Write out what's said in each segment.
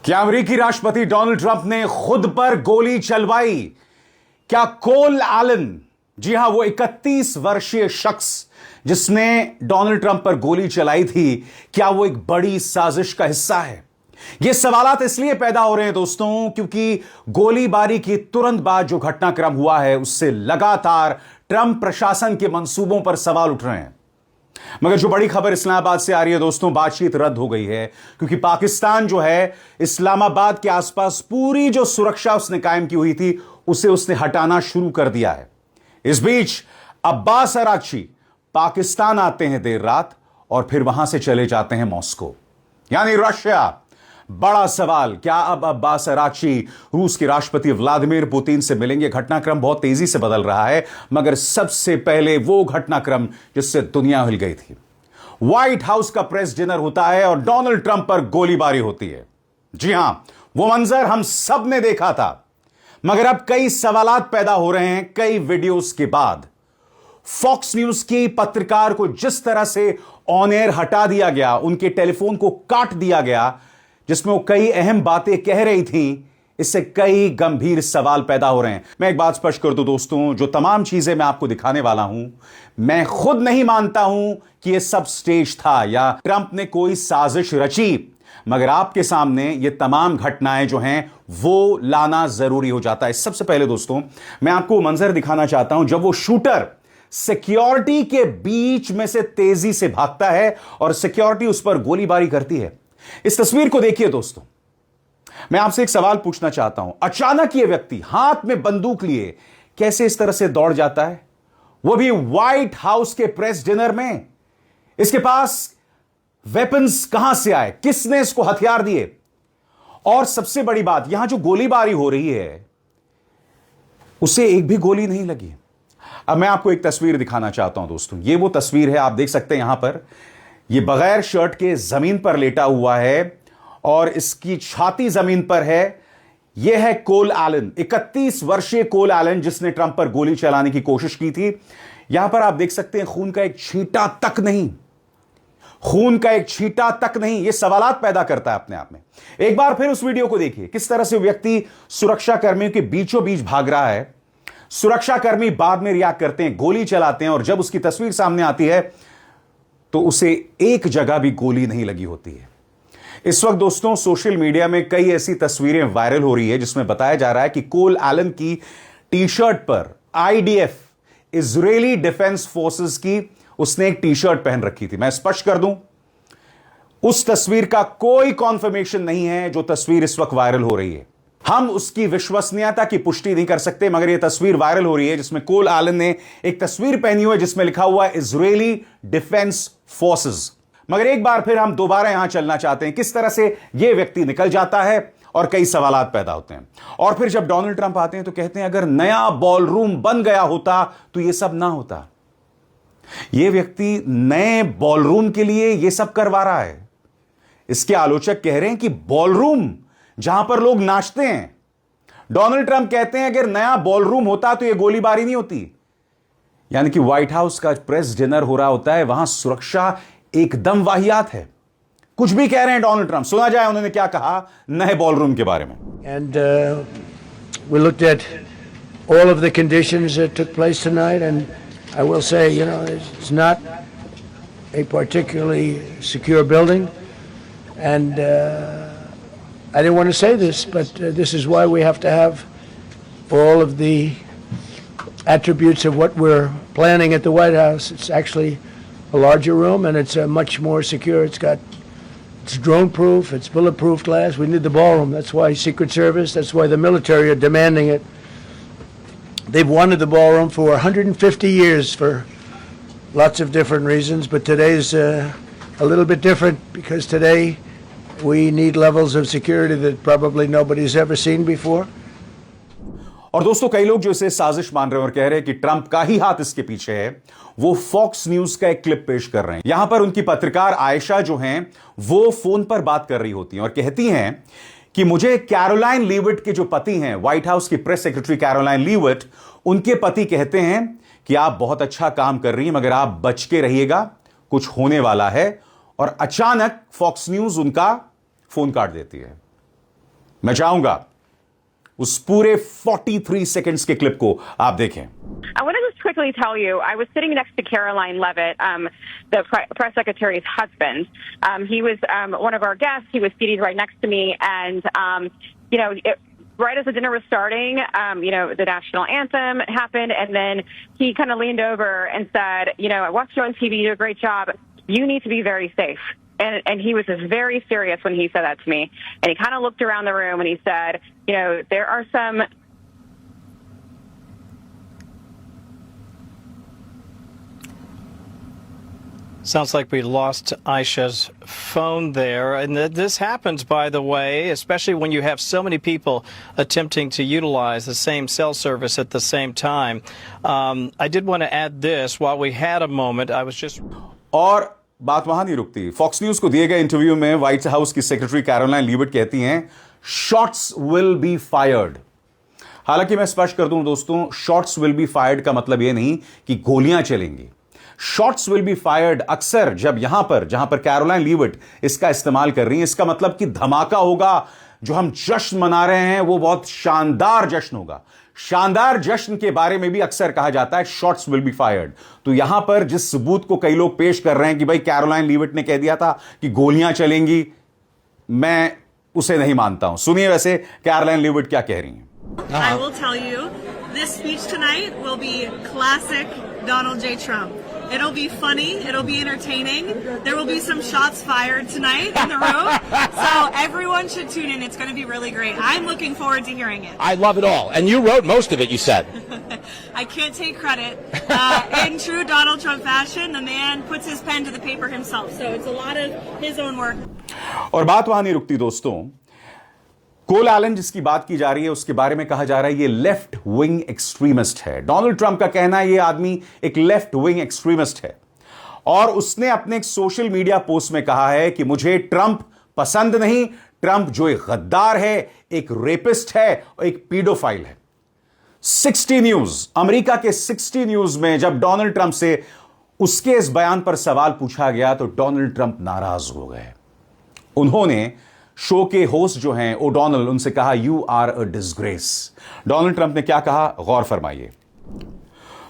क्या अमेरिकी राष्ट्रपति डोनाल्ड ट्रंप ने खुद पर गोली चलवाई? क्या कोल एलन, जी हां, वो 31 वर्षीय शख्स जिसने डोनाल्ड ट्रंप पर गोली चलाई थी, क्या वो एक बड़ी साजिश का हिस्सा है? ये सवालात इसलिए पैदा हो रहे हैं दोस्तों क्योंकि गोलीबारी के तुरंत बाद जो घटनाक्रम हुआ है उससे लगातार ट्रंप प्रशासन के मंसूबों पर सवाल उठ रहे हैं। मगर जो बड़ी खबर इस्लामाबाद से आ रही है दोस्तों, बातचीत रद्द हो गई है क्योंकि पाकिस्तान जो है इस्लामाबाद के आसपास पूरी जो सुरक्षा उसने कायम की हुई थी उसे उसने हटाना शुरू कर दिया है। इस बीच अब्बास अराक्ची पाकिस्तान आते हैं देर रात और फिर वहां से चले जाते हैं मॉस्को, यानी रशिया। बड़ा सवाल, क्या अब अब्बास अराक्ची रूस के राष्ट्रपति व्लादिमीर पुतिन से मिलेंगे? घटनाक्रम बहुत तेजी से बदल रहा है, मगर सबसे पहले वो घटनाक्रम जिससे दुनिया हिल गई थी। व्हाइट हाउस का प्रेस डिनर होता है और डोनाल्ड ट्रंप पर गोलीबारी होती है। जी हां, वो मंजर हम सब ने देखा था, मगर अब कई सवालात पैदा हो रहे हैं कई वीडियोस के बाद। फॉक्स न्यूज की पत्रकार को जिस तरह से ऑन एयर हटा दिया गया, उनके टेलीफोन को काट दिया गया जिसमें वो कई अहम बातें कह रही थी, इससे कई गंभीर सवाल पैदा हो रहे हैं। मैं एक बात स्पष्ट कर दूं दोस्तों, जो तमाम चीजें मैं आपको दिखाने वाला हूं, मैं खुद नहीं मानता हूं कि यह सब स्टेज था या ट्रंप ने कोई साजिश रची, मगर आपके सामने ये तमाम घटनाएं जो हैं वो लाना जरूरी हो जाता है। सबसे पहले दोस्तों मैं आपको मंजर दिखाना चाहता हूं जब वो शूटर सिक्योरिटी के बीच में से तेजी से भागता है और सिक्योरिटी उस पर गोलीबारी करती है। इस तस्वीर को देखिए दोस्तों, मैं आपसे एक सवाल पूछना चाहता हूं। अचानक यह व्यक्ति हाथ में बंदूक लिए कैसे इस तरह से दौड़ जाता है, वो भी व्हाइट हाउस के प्रेस डिनर में? इसके पास वेपन्स कहां से आए? किसने इसको हथियार दिए? और सबसे बड़ी बात, यहां जो गोलीबारी हो रही है उसे एक भी गोली नहीं लगी। अब मैं आपको एक तस्वीर दिखाना चाहता हूं दोस्तों। ये वो तस्वीर है, आप देख सकते हैं यहां पर ये बगैर शर्ट के जमीन पर लेटा हुआ है और इसकी छाती जमीन पर है। यह है कोल एलन, 31 वर्षीय कोल एलन जिसने ट्रंप पर गोली चलाने की कोशिश की थी। यहां पर आप देख सकते हैं खून का एक छींटा तक नहीं, खून का एक छींटा तक नहीं। यह सवालात पैदा करता है अपने आप में। एक बार फिर उस वीडियो को देखिए, किस तरह से व्यक्ति सुरक्षा कर्मियों के बीचों बीच भाग रहा है। सुरक्षा कर्मी बाद में रिएक्ट करते हैं, गोली चलाते हैं और जब उसकी तस्वीर सामने आती है तो उसे एक जगह भी गोली नहीं लगी होती है। इस वक्त दोस्तों सोशल मीडिया में कई ऐसी तस्वीरें वायरल हो रही है जिसमें बताया जा रहा है कि कोल एलन की टी शर्ट पर आईडीएफ, इजरायली डिफेंस फोर्सेस की, उसने एक टी शर्ट पहन रखी थी। मैं स्पष्ट कर दूं, उस तस्वीर का कोई कॉन्फर्मेशन नहीं है जो तस्वीर इस वक्त वायरल हो रही है। हम उसकी विश्वसनीयता की पुष्टि नहीं कर सकते, मगर यह तस्वीर वायरल हो रही है जिसमें कोल एलन ने एक तस्वीर पहनी हुई है जिसमें लिखा हुआ है इजरायली डिफेंस फोर्सेस। मगर एक बार फिर हम दोबारा यहां चलना चाहते हैं, किस तरह से यह व्यक्ति निकल जाता है और कई सवालात पैदा होते हैं। और फिर जब डोनाल्ड ट्रंप आते हैं तो कहते हैं अगर नया बॉल रूम बन गया होता तो यह सब ना होता। यह व्यक्ति नए बॉल रूम के लिए यह सब करवा रहा है। इसके आलोचक कह रहे हैं कि बॉल रूम जहां पर लोग नाचते हैं। डोनाल्ड ट्रंप कहते हैं अगर नया बॉल रूम होता तो यह गोलीबारी नहीं होती। यानी कि व्हाइट हाउस का प्रेस डिनर हो रहा होता है, वहां सुरक्षा एकदम वाहियात है। कुछ भी कह रहे हैं डोनाल्ड ट्रंप, सुना जाए उन्होंने क्या कहा नए बॉल रूम के बारे में। And we looked at all of the conditions that took place tonight, and I will say, you know, it's not a particularly secure building, and I didn't want to say this, but this is why we have to have all of the attributes of what we're planning at the White House. It's actually a larger room, and it's much more secure. It's drone-proof, it's bulletproof glass. We need the ballroom. That's why Secret Service, that's why the military are demanding it. They've wanted the ballroom for 150 years for lots of different reasons, but today's a little bit different because today we need levels of security that probably nobody's ever seen before. और दोस्तों कई लोग जो इसे साजिश मान रहे हैं और कह रहे हैं कि ट्रंप का ही हाथ इसके पीछे है, वो फॉक्स न्यूज का एक क्लिप पेश कर रहे हैं। यहां पर उनकी पत्रकार आयशा जो हैं वो फोन पर बात कर रही होती हैं और कहती हैं कि मुझे कैरोलाइन लीविट के जो पति हैं, व्हाइट हाउस की प्रेस सेक्रेटरी कैरोलाइन लीविट, उनके पति कहते हैं कि आप बहुत अच्छा काम कर रही हैं मगर आप बच के रहिएगा, कुछ होने वाला है। और अचानक फॉक्स न्यूज उनका फोन काट देती है। मैं चाहूंगा उस पूरे 43 सेकंड्स के क्लिप को आप देखें. I want to just quickly tell you, I was sitting next to Caroline Levitt, the press secretary's husband. He was one of our guests. He was seated right next to me, and right as the dinner was starting, the national anthem happened, and then he kind of leaned over and said, I watched you on TV. You do a great job. You need to be very safe. And he was very serious when he said that to me. And he kind of looked around the room and he said, there are some. Sounds like we lost Aisha's phone there. And this happens, by the way, especially when you have so many people attempting to utilize the same cell service at the same time. I did want to add this. While we had a moment, I was just... और बात वहां नहीं रुकती. Fox news को दिए गए interview में white house की सेक्रेटरी कैरोलाइन लीविट कहती हैं, शॉट्स विल बी फायर्ड. हालांकि मैं स्पष्ट कर दूं दोस्तों, शॉट्स विल बी फायर्ड का मतलब यह नहीं कि गोलियां चलेंगी. शॉट्स विल बी फायर्ड अक्सर जब जहां पर कैरोलाइन लीविट इसका इस्तेमाल कर रही है, इसका मतलब कि धमाका होगा. जो हम जश्न मना रहे हैं वो बहुत शानदार जश्न होगा. शानदार जश्न के बारे में भी अक्सर कहा जाता है शॉट्स विल बी फायर्ड. तो यहां पर जिस सबूत को कई लोग पेश कर रहे हैं कि भाई कैरोलाइन लीविट ने कह दिया था कि गोलियां चलेंगी, मैं उसे नहीं मानता हूं. सुनिए वैसे कैरोलाइन लीविट क्या कह रही हैं. I will tell you, this speech tonight will be classic Donald J. Trump. It'll be funny. It'll be entertaining. There will be some shots fired tonight in the room. So everyone should tune in. It's going to be really great. I'm looking forward to hearing it. I love it all. And you wrote most of it, you said. I can't take credit. In true Donald Trump fashion, the man puts his pen to the paper himself. So it's a lot of his own work. और बात वहां नहीं रुकती दोस्तों. कोल Elon जिसकी बात की जा रही है उसके बारे में कहा जा रहा है ये लेफ्ट विंग एक्सट्रीमिस्ट है. डोनाल्ड ट्रंप का कहना है ये आदमी एक लेफ्ट विंग एक्सट्रीमिस्ट है. और उसने अपने एक सोशल मीडिया पोस्ट में कहा है कि मुझे ट्रंप पसंद नहीं. ट्रंप जो एक गद्दार है, एक रेपिस्ट है और एक पीडोफाइल है. 60 न्यूज, अमेरिका के 60 न्यूज में जब डोनाल्ड ट्रंप से उसके इस बयान पर सवाल पूछा गया तो डोनाल्ड ट्रंप नाराज हो गए. उन्होंने शो के होस्ट जो हैं ओडोनल, उनसे कहा you are a disgrace. Donald Trump ने क्या कहा, गौर फरमाइए.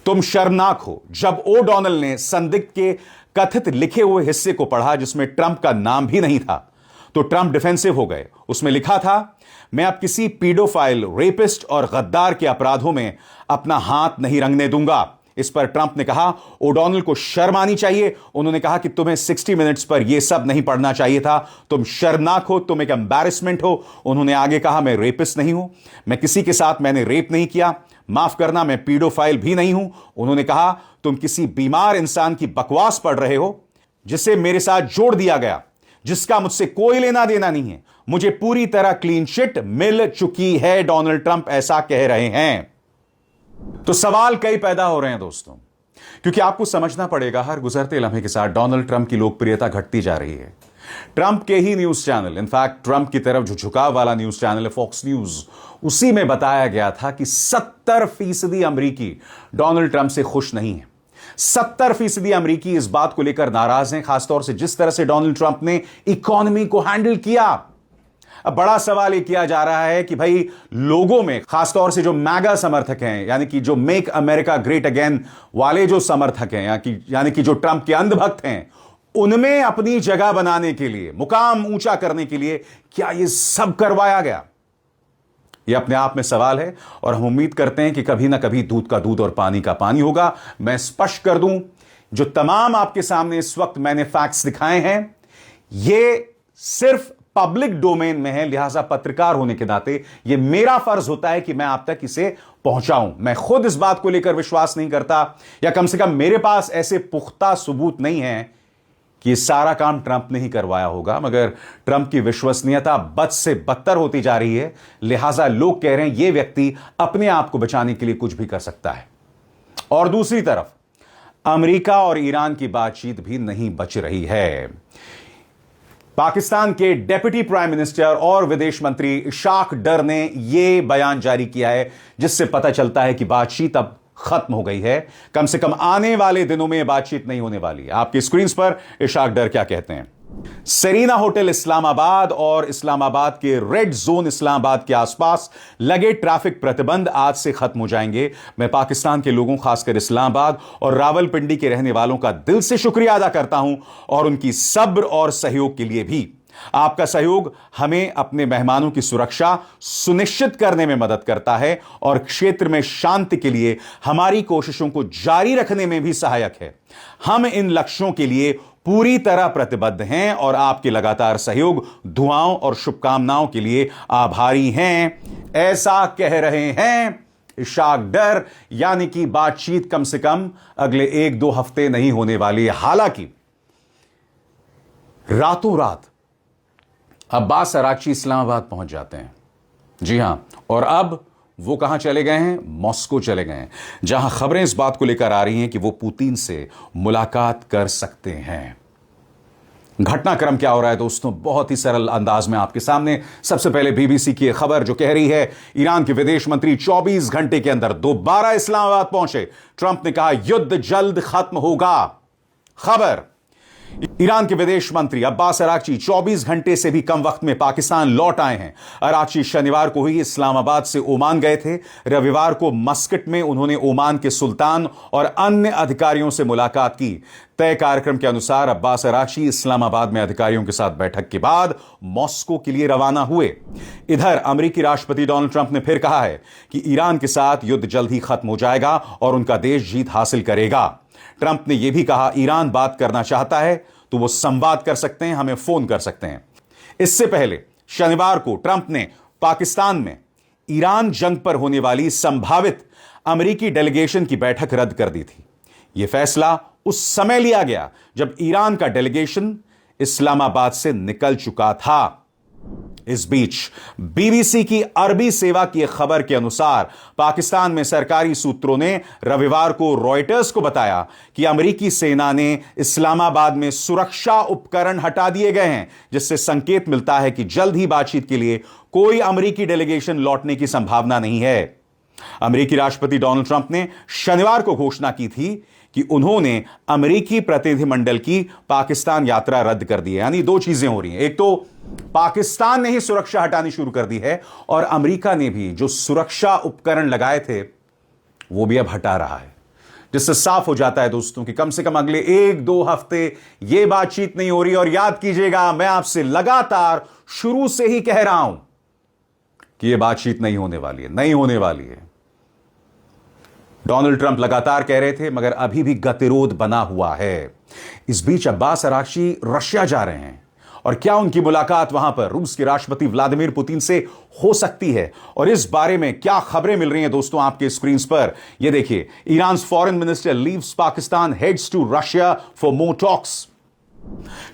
तुम शर्मनाक हो. जब ओडोनल ने संदिग्ध के कथित लिखे हुए हिस्से को पढ़ा जिसमें ट्रंप का नाम भी नहीं था तो ट्रंप डिफेंसिव हो गए. उसमें लिखा था, मैं अब किसी पीडोफाइल, रेपिस्ट और गद्दार के अपराधों में अपना हाथ नहीं रंगने दूंगा. इस पर ट्रंप ने कहा ओडोनल को शर्म आनी चाहिए. उन्होंने कहा कि तुम्हें 60 मिनट्स पर यह सब नहीं पढ़ना चाहिए था. तुम शर्मनाक हो, तुम एक एम्बैरेसमेंट हो. उन्होंने आगे कहा मैं रेपिस्ट नहीं हूं, मैं किसी के साथ मैंने रेप नहीं किया. माफ करना, मैं पीडोफाइल भी नहीं हूं. उन्होंने कहा तुम किसी बीमार इंसान की बकवास पढ़ रहे हो जिसे मेरे साथ जोड़ दिया गया, जिसका मुझसे कोई लेना देना नहीं है. मुझे पूरी तरह क्लीन चिट मिल चुकी है. डोनाल्ड ट्रंप ऐसा कह रहे हैं. तो सवाल कई पैदा हो रहे हैं दोस्तों, क्योंकि आपको समझना पड़ेगा हर गुजरते लम्हे के साथ डोनाल्ड ट्रंप की लोकप्रियता घटती जा रही है. ट्रंप के ही न्यूज चैनल, इनफैक्ट ट्रंप की तरफ जो झुकाव वाला न्यूज चैनल है फॉक्स न्यूज, उसी में बताया गया था कि 70% अमरीकी डोनाल्ड ट्रंप से खुश नहीं है. 70% अमरीकी इस बात को लेकर नाराज हैं, खासतौर से जिस तरह से डोनाल्ड ट्रंप ने इकोनॉमी को हैंडल किया. अब बड़ा सवाल यह किया जा रहा है कि भाई लोगों में, खासतौर से जो मैगा समर्थक हैं, यानी कि जो मेक अमेरिका ग्रेट अगेन वाले जो समर्थक हैं, यानी कि जो ट्रंप के अंधभक्त हैं, उनमें अपनी जगह बनाने के लिए, मुकाम ऊंचा करने के लिए क्या यह सब करवाया गया? यह अपने आप में सवाल है और हम उम्मीद करते हैं कि कभी ना कभी दूध का दूध और पानी का पानी होगा. मैं स्पष्ट कर दूं, जो तमाम आपके सामने इस वक्त मैंने फैक्ट्स दिखाए हैं, यह सिर्फ पब्लिक डोमेन में है. लिहाजा पत्रकार होने के नाते यह मेरा फर्ज होता है कि मैं आप तक इसे पहुंचाऊं. मैं खुद इस बात को लेकर विश्वास नहीं करता, या कम से कम मेरे पास ऐसे पुख्ता सबूत नहीं है कि यह सारा काम ट्रंप ने ही करवाया होगा. मगर ट्रंप की विश्वसनीयता बद से बदतर होती जा रही है. लिहाजा लोग कह रहे हैं यह व्यक्ति अपने आप को बचाने के लिए कुछ भी कर सकता है. और दूसरी तरफ अमेरिका और ईरान की बातचीत भी नहीं बच रही है. पाकिस्तान के डेप्यूटी प्राइम मिनिस्टर और विदेश मंत्री इशाक डर ने यह बयान जारी किया है जिससे पता चलता है कि बातचीत अब खत्म हो गई है. कम से कम आने वाले दिनों में बातचीत नहीं होने वाली है. आपकी स्क्रीन पर इशाक डर क्या कहते हैं. सेरीना होटल इस्लामाबाद और इस्लामाबाद के रेड जोन इस्लामाबाद के आसपास लगे ट्रैफिक प्रतिबंध आज से खत्म हो जाएंगे। मैं पाकिस्तान के लोगों, खासकर इस्लामाबाद और रावलपिंडी के रहने वालों का दिल से शुक्रिया अदा करता हूं और उनकी सब्र और सहयोग के लिए भी। आपका सहयोग हमें अपने मेहमानों की सुरक्षा सुनिश्चित करने में मदद करता है और क्षेत्र में शांति के लिए हमारी कोशिशों को जारी रखने में भी सहायक है। हम इन लक्ष्यों के लिए पूरी तरह प्रतिबद्ध हैं और आपके लगातार सहयोग, दुआओं और शुभकामनाओं के लिए आभारी हैं। ऐसा कह रहे हैं इशाक डर, यानी कि बातचीत कम से कम अगले 1-2 हफ्ते नहीं होने वाली। हालांकि रातों रात अब्बास अराक्ची इस्लामाबाद पहुंच जाते हैं। जी हां, और अब वो कहां चले गए हैं? मॉस्को चले गए हैं, जहां खबरें इस बात को लेकर आ रही हैं कि वो पुतिन से मुलाकात कर सकते हैं। घटनाक्रम क्या हो रहा है दोस्तों? बहुत ही सरल अंदाज में आपके सामने। सबसे पहले बीबीसी की खबर जो कह रही है ईरान के विदेश मंत्री 24 घंटे के अंदर दोबारा इस्लामाबाद पहुंचे। ट्रंप ने कहा युद्ध जल्द खत्म होगा। खबर, ईरान के विदेश मंत्री अब्बास अराक्ची 24 घंटे से भी कम वक्त में पाकिस्तान लौट आए हैं। अराक्ची शनिवार को ही इस्लामाबाद से ओमान गए थे। रविवार को मस्कट में उन्होंने ओमान के सुल्तान और अन्य अधिकारियों से मुलाकात की। तय कार्यक्रम के अनुसार अब्बास अराक्ची इस्लामाबाद में अधिकारियों के साथ बैठक के बाद मॉस्को के लिए रवाना हुए। इधर अमेरिकी राष्ट्रपति डोनाल्ड ट्रंप ने फिर कहा है कि ईरान के साथ युद्ध जल्द ही खत्म हो जाएगा और उनका देश जीत हासिल करेगा। ट्रंप ने यह भी कहा ईरान बात करना चाहता है तो वो संवाद कर सकते हैं, हमें फोन कर सकते हैं। इससे पहले शनिवार को ट्रंप ने पाकिस्तान में ईरान जंग पर होने वाली संभावित अमेरिकी डेलीगेशन की बैठक रद्द कर दी थी। यह फैसला उस समय लिया गया जब ईरान का डेलीगेशन इस्लामाबाद से निकल चुका था। इस बीच बीबीसी की अरबी सेवा की एक खबर के अनुसार पाकिस्तान में सरकारी सूत्रों ने रविवार को रॉयटर्स को बताया कि अमेरिकी सेना ने इस्लामाबाद में सुरक्षा उपकरण हटा दिए गए हैं, जिससे संकेत मिलता है कि जल्द ही बातचीत के लिए कोई अमेरिकी डेलीगेशन लौटने की संभावना नहीं है। अमेरिकी राष्ट्रपति डोनाल्ड ट्रंप ने शनिवार को घोषणा की थी कि उन्होंने अमेरिकी प्रतिनिधिमंडल की पाकिस्तान यात्रा रद्द कर दी है। यानी 2 चीजें हो रही हैं, एक तो पाकिस्तान ने ही सुरक्षा हटानी शुरू कर दी है और अमेरिका ने भी जो सुरक्षा उपकरण लगाए थे वो भी अब हटा रहा है, जिससे साफ हो जाता है दोस्तों कि कम से कम अगले 1-2 हफ्ते यह बातचीत नहीं हो रही। और याद कीजिएगा, मैं आपसे लगातार शुरू से ही कह रहा हूं कि यह बातचीत नहीं होने वाली है, नहीं होने वाली है। डोनाल्ड ट्रंप लगातार कह रहे थे, मगर अभी भी गतिरोध बना हुआ है। इस बीच अब्बास अराक्ची रशिया जा रहे हैं और क्या उनकी मुलाकात वहां पर रूस के राष्ट्रपति व्लादिमीर पुतिन से हो सकती है? और इस बारे में क्या खबरें मिल रही हैं दोस्तों आपके स्क्रीन पर? यह देखिए, Iran foreign minister leaves Pakistan, heads to Russia for more talks.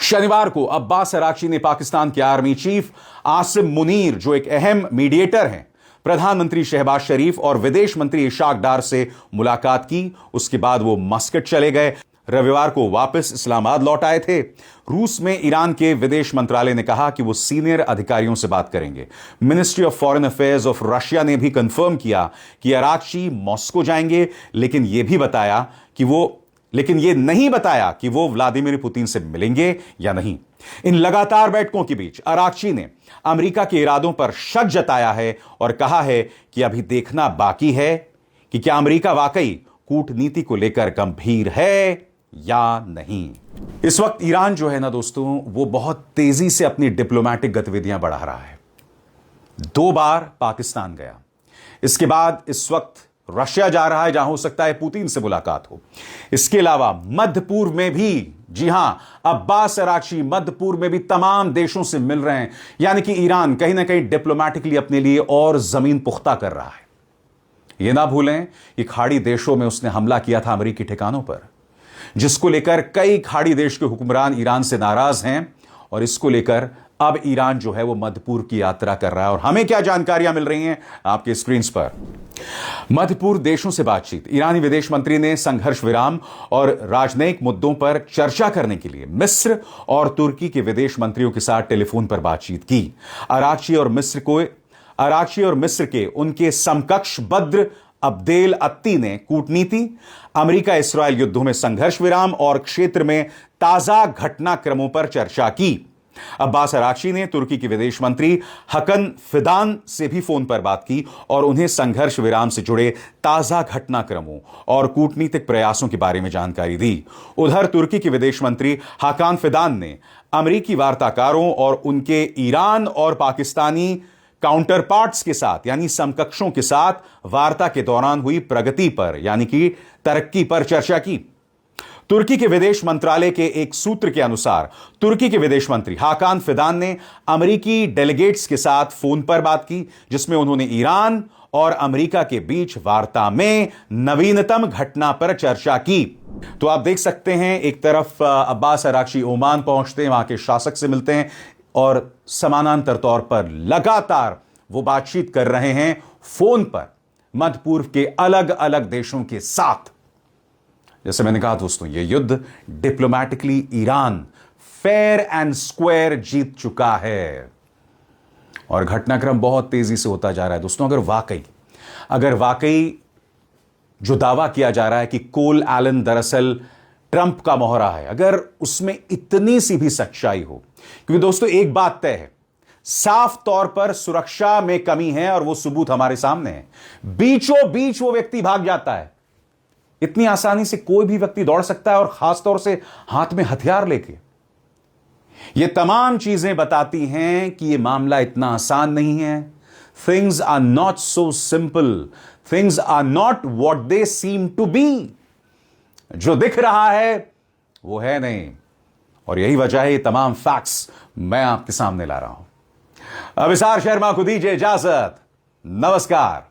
शनिवार को अब्बास अराक्ची ने पाकिस्तान के आर्मी चीफ आसिम मुनीर, जो एक अहम मीडिएटर हैं, प्रधानमंत्री शहबाज शरीफ और विदेश मंत्री इशाक डार से मुलाकात की। उसके बाद वो मस्कट चले गए। रविवार को वापस इस्लामाबाद लौट आए थे। रूस में ईरान के विदेश मंत्रालय ने कहा कि वो सीनियर अधिकारियों से बात करेंगे। Ministry of foreign affairs of Russia ने भी कंफर्म किया कि अराक्ची मॉस्को जाएंगे, लेकिन यह नहीं बताया कि वो व्लादिमीर पुतिन से मिलेंगे या नहीं। इन लगातार बैठकों के बीच अराक्ची ने अमेरिका के इरादों पर शक जताया है और कहा है कि अभी देखना बाकी है कि क्या अमेरिका वाकई कूटनीति को लेकर गंभीर है या नहीं। इस वक्त ईरान जो है ना दोस्तों, वो बहुत तेजी से अपनी डिप्लोमैटिक गतिविधियां बढ़ा रहा है। 2 बार पाकिस्तान गया, इसके बाद इस वक्त रशिया जा रहा है, जहां हो सकता है पुतिन से मुलाकात हो। इसके अलावा मध्य पूर्व में भी, जी हां, अब्बास अराक्ची मध्य पूर्व में भी तमाम देशों से मिल रहे हैं। यानी कि ईरान कहीं ना कहीं डिप्लोमैटिकली अपने लिए और जमीन पुख्ता कर रहा है। यह ना भूलें कि खाड़ी देशों में उसने हमला किया था अमेरिकी ठिकानों पर, जिसको लेकर कई खाड़ी देश के हुक्मरान ईरान से नाराज हैं और इसको लेकर अब ईरान जो है वो मध्य पूर्व की यात्रा कर रहा है। और हमें क्या जानकारियां मिल रही हैं आपके स्क्रीन पर? मध्य पूर्व देशों से बातचीत। ईरानी विदेश मंत्री ने संघर्ष विराम और राजनयिक मुद्दों पर चर्चा करने के लिए मिस्र और तुर्की के विदेश मंत्रियों के साथ टेलीफोन पर बातचीत की। अराक्ची और मिस्र के उनके समकक्ष बद्र अब्देल अत्ती ने कूटनीति, अमेरिका इस्राएल युद्धों में संघर्ष विराम और क्षेत्र में ताजा घटनाक्रमों पर चर्चा की। अब्बास अराक्ची ने तुर्की के विदेश मंत्री हकन फिदान से भी फोन पर बात की और उन्हें संघर्ष विराम से जुड़े ताजा घटनाक्रमों और कूटनीतिक प्रयासों के बारे में जानकारी दी। उधर तुर्की के विदेश मंत्री हकान फिदान ने अमेरिकी वार्ताकारों और उनके ईरान और पाकिस्तानी काउंटर पार्ट्स के साथ यानी समकक्षों के साथ वार्ता के दौरान हुई प्रगति पर यानी कि तरक्की पर चर्चा की। तुर्की के विदेश मंत्रालय के एक सूत्र के अनुसार तुर्की के विदेश मंत्री हाकान फिदान ने अमेरिकी डेलीगेट्स के साथ फोन पर बात की, जिसमें उन्होंने ईरान और अमेरिका के बीच वार्ता में नवीनतम घटना पर चर्चा की। तो आप देख सकते हैं, एक तरफ अब्बास अराक्ची ओमान पहुंचते हैं, वहां के शासक से मिलते हैं और समानांतर तौर पर लगातार वो बातचीत कर रहे हैं फोन पर मध्य पूर्व के अलग अलग देशों के साथ। जैसे मैंने कहा दोस्तों, यह युद्ध डिप्लोमैटिकली ईरान फेयर एंड स्क्वायर जीत चुका है और घटनाक्रम बहुत तेजी से होता जा रहा है दोस्तों। अगर वाकई जो दावा किया जा रहा है कि कोल एलन दरअसल ट्रंप का मोहरा है, अगर उसमें इतनी सी भी सच्चाई हो, क्योंकि दोस्तों एक बात तय है, साफ तौर पर सुरक्षा में कमी है और वो सबूत हमारे सामने है। बीचों बीच वो व्यक्ति भाग जाता है, इतनी आसानी से कोई भी व्यक्ति दौड़ सकता है और खासतौर से हाथ में हथियार लेके। ये तमाम चीजें बताती हैं कि यह मामला इतना आसान नहीं है। Things are not so simple, things are not what they seem to be. जो दिख रहा है वो है नहीं, और यही वजह है ये तमाम फैक्ट्स मैं आपके सामने ला रहा हूं। अभिसार शर्मा को दीजिए इजाजत। नमस्कार।